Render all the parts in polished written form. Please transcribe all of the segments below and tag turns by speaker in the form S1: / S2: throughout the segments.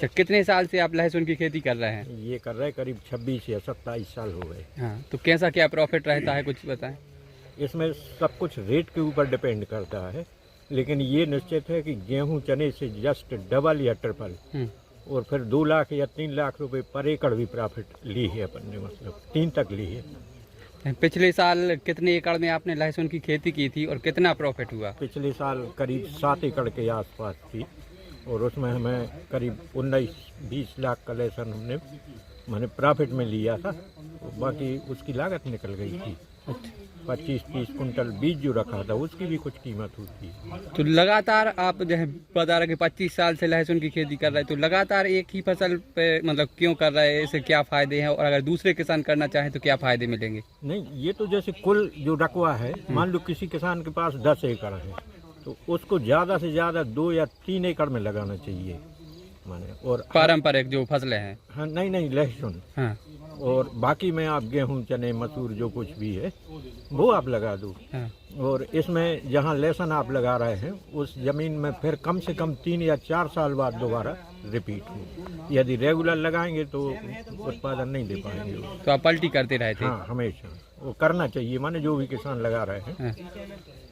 S1: अच्छा, कितने साल से आप लहसुन की खेती कर रहे हैं?
S2: ये कर रहे हैं करीब 26 या 27 साल हो गए।
S1: हाँ, तो कैसा क्या प्रॉफिट रहता है, कुछ बताएं।
S2: इसमें सब कुछ रेट के ऊपर डिपेंड करता है, लेकिन ये निश्चित है कि गेहूं चने से जस्ट डबल या ट्रिपल, और फिर 2 लाख या 3 लाख रुपए पर एकड़ भी प्रॉफिट ली है अपन ने, मतलब 3 तक ली है।
S1: पिछले साल कितने एकड़ में आपने लहसुन की खेती की थी और कितना प्रॉफिट हुआ?
S2: पिछले साल करीब 7 एकड़ के आसपास थी, और उसमें हमें करीब 19-20 लाख का लहसुन हमने मैंने प्रॉफिट में लिया था, बाकी उसकी लागत निकल गई थी। 25-30 कुंटल बीज जो रखा था उसकी भी कुछ कीमत होती है।
S1: तो लगातार आप जो है बता रहे कि 25 साल से लहसुन की खेती कर रहे हैं, तो लगातार एक ही फसल पे मतलब क्यों कर रहे हैं? इससे क्या फायदे हैं, और अगर दूसरे किसान करना चाहें तो क्या फायदे मिलेंगे?
S2: नहीं, ये तो जैसे कुल जो रकबा है, मान लो किसी किसान के पास 10 एकड़ है, तो उसको ज़्यादा से ज़्यादा 2 या 3 एकड़ में लगाना चाहिए माने। और
S1: पारंपरिक जो फसलें हैं।
S2: हाँ, नहीं लहसुन,
S1: हाँ।
S2: और बाकी में आप गेहूं चने मसूर जो कुछ भी है वो आप लगा दो।
S1: हाँ।
S2: और इसमें जहां लहसुन आप लगा रहे हैं उस जमीन में फिर कम से कम 3 या 4 साल बाद दोबारा रिपीट हो। यदि रेगुलर लगाएंगे तो उत्पादन नहीं दे पाएंगे वो।
S1: तो आप पलटी करते रहते?
S2: हाँ, हमेशा वो करना चाहिए, माने जो भी किसान लगा रहे हैं
S1: हाँ।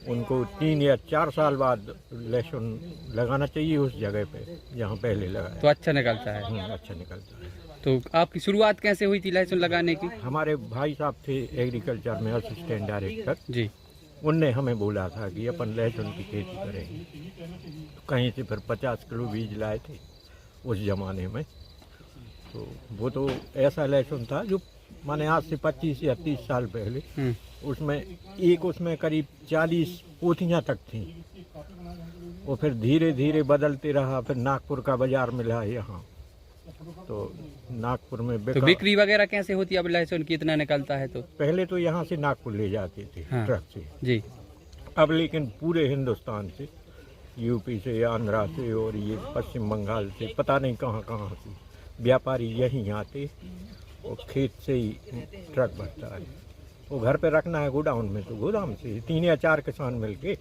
S2: उनको 3 या 4 साल बाद लहसुन लगाना चाहिए उस जगह पे जहाँ पहले लगाया।
S1: तो अच्छा निकलता है?
S2: अच्छा निकलता है।
S1: तो आपकी शुरुआत कैसे हुई थी लहसुन लगाने की?
S2: हमारे भाई साहब थे एग्रीकल्चर में असिस्टेंट डायरेक्टर
S1: जी।
S2: उनने हमें बोला था कि अपन लहसुन की खेती करेंगे, तो कहीं से फिर 50 किलो बीज लाए थे उस ज़माने में। तो वो तो ऐसा लहसुन था जो माने आज से 25 या 30 साल पहले उसमें करीब 40 पोथियाँ तक थीं, और फिर धीरे धीरे बदलते रहा। फिर नागपुर का बाजार मिला यहाँ, तो नागपुर में
S1: तो बिक्री वगैरह कैसे होती है अब लहसुन की इतना निकलता है तो?
S2: पहले तो यहाँ से नागपुर ले जाते थे। हाँ। ट्रक से
S1: जी।
S2: अब लेकिन पूरे हिंदुस्तान से, यूपी से, आंध्रा से, और ये पश्चिम बंगाल से, पता नहीं कहाँ कहाँ से व्यापारी यहीं आते, और खेत से ही ट्रक भरता है। वो घर पे रखना है गोडाउन में, तो गोदाम से 3 या 4 किसान मिलके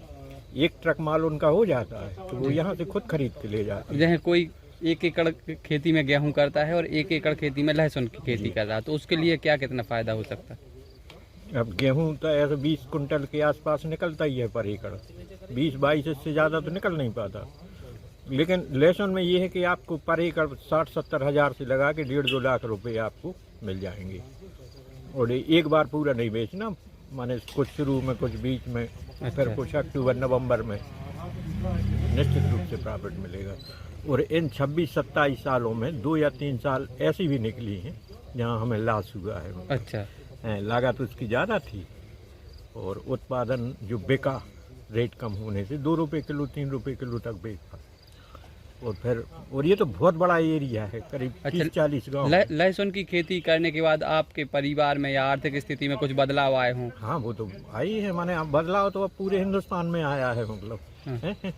S2: एक ट्रक माल उनका हो जाता है, तो वो यहाँ से खुद खरीद के ले जाते हैं।
S1: जैसे कोई 1 एकड़ खेती में गेहूं करता है और 1 एकड़ खेती में लहसुन की खेती कर रहा है, तो उसके लिए क्या कितना फायदा हो सकता है?
S2: अब गेहूं तो ऐसे 20 कुंटल के आसपास निकलता ही है पर एकड़, 20-22 इससे ज़्यादा तो निकल नहीं पाता। लेकिन लहसुन में ये है कि आपको पर एकड़ 60-70 हज़ार से लगा के 1.5-2 लाख रुपए आपको मिल जाएंगे, और एक बार पूरा नहीं बेचना, माने कुछ शुरू में, कुछ बीच में, फिर कुछ अक्टूबर-नवंबर में निश्चित रूप से प्रॉफिट मिलेगा। और इन 26-27 सालों में 2 या 3 साल ऐसी भी निकली हैं जहाँ हमें लॉस हुआ है।
S1: अच्छा।
S2: लागत उसकी ज़्यादा थी, और उत्पादन जो बिका रेट कम होने से 2 रुपये किलो 3 रुपये किलो तक बिका। और ये तो बहुत बड़ा एरिया है, करीब 30-40 गाँव।
S1: लहसुन की खेती करने के बाद आपके परिवार में या आर्थिक स्थिति में कुछ बदलाव आए हों?
S2: हाँ, वो तो आई है, माने अब बदलाव तो अब पूरे हिंदुस्तान में आया है, मतलब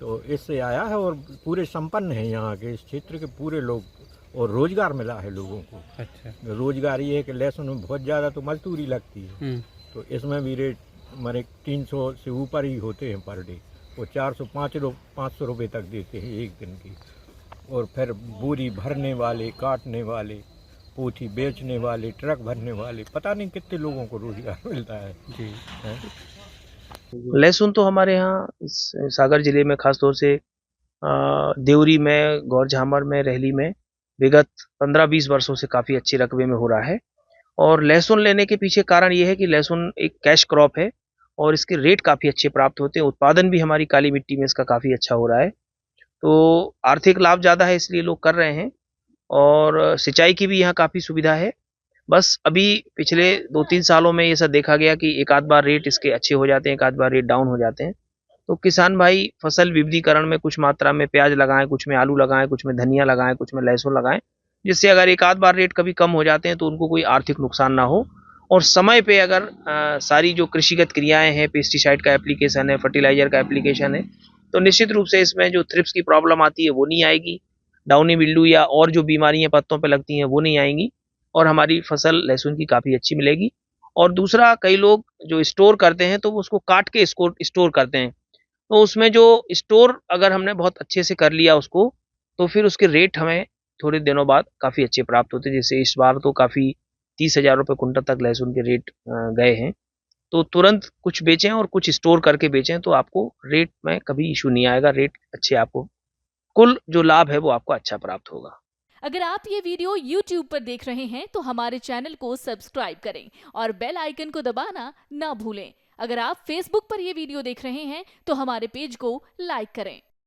S2: तो इससे आया है, और पूरे संपन्न है यहाँ के, इस क्षेत्र के पूरे लोग, और रोजगार मिला है लोगों को। अच्छा। रोजगार ये है कि लहसुन में बहुत ज़्यादा तो मजदूरी लगती है, तो इसमें भी रेट माने 300 से ऊपर ही होते हैं पर डे, वो 400-500 रुपये तक देते हैं एक दिन की। और फिर बोरी भरने वाले, काटने वाले, पोथी बेचने वाले, ट्रक भरने वाले, पता नहीं कितने लोगों को रोजगार मिलता है। जी।
S3: लहसुन तो हमारे यहाँ सागर जिले में खासतौर से देवरी में, गौरझामर में, रहली में विगत 15-20 वर्षों से काफ़ी अच्छे रकबे में हो रहा है। और लहसुन लेने के पीछे कारण ये है कि लहसुन एक कैश क्रॉप है और इसके रेट काफ़ी अच्छे प्राप्त होते हैं। उत्पादन भी हमारी काली मिट्टी में इसका काफ़ी अच्छा हो रहा है, तो आर्थिक लाभ ज़्यादा है इसलिए लोग कर रहे हैं, और सिंचाई की भी यहाँ काफ़ी सुविधा है। बस अभी पिछले 2-3 सालों में ये सब देखा गया कि एक आध बार रेट इसके अच्छे हो जाते हैं, एक आध बार रेट डाउन हो जाते हैं, तो किसान भाई फसल विविधीकरण में कुछ मात्रा में प्याज लगाएं, कुछ में आलू लगाएं, कुछ में धनिया लगाएं, कुछ में लहसुन लगाएं, जिससे अगर एक आध बार रेट कभी कम हो जाते हैं तो उनको कोई आर्थिक नुकसान ना हो, और समय पे अगर सारी जो कृषिगत क्रियाएं हैं, पेस्टिसाइड का एप्लीकेशन है, फर्टिलाइजर का एप्लीकेशन है, तो निश्चित रूप से इसमें जो थ्रिप्स की प्रॉब्लम आती है वो नहीं आएगी, डाउनी मिल्डू या और जो बीमारियां पत्तों पे लगती हैं वो नहीं आएंगी, और हमारी फसल लहसुन की काफ़ी अच्छी मिलेगी। और दूसरा, कई लोग जो स्टोर करते हैं तो वो उसको काट के स्टोर करते हैं, तो उसमें जो स्टोर अगर हमने बहुत अच्छे से कर लिया उसको, तो फिर उसके रेट हमें थोड़े दिनों बाद काफ़ी अच्छे प्राप्त होते हैं। जैसे इस बार तो काफ़ी 30,000 रुपये कुंटल तक लहसुन के रेट गए हैं। तो तुरंत कुछ बेचें और कुछ स्टोर करके बेचें, तो आपको रेट में कभी इशू नहीं आएगा। रेट अच्छे आपको, कुल जो लाभ है वो आपको अच्छा प्राप्त होगा।
S4: अगर आप ये वीडियो YouTube पर देख रहे हैं तो हमारे चैनल को सब्सक्राइब करें और बेल आइकन को दबाना ना भूलें। अगर आप Facebook पर ये वीडियो देख रहे हैं तो हमारे पेज को लाइक करें।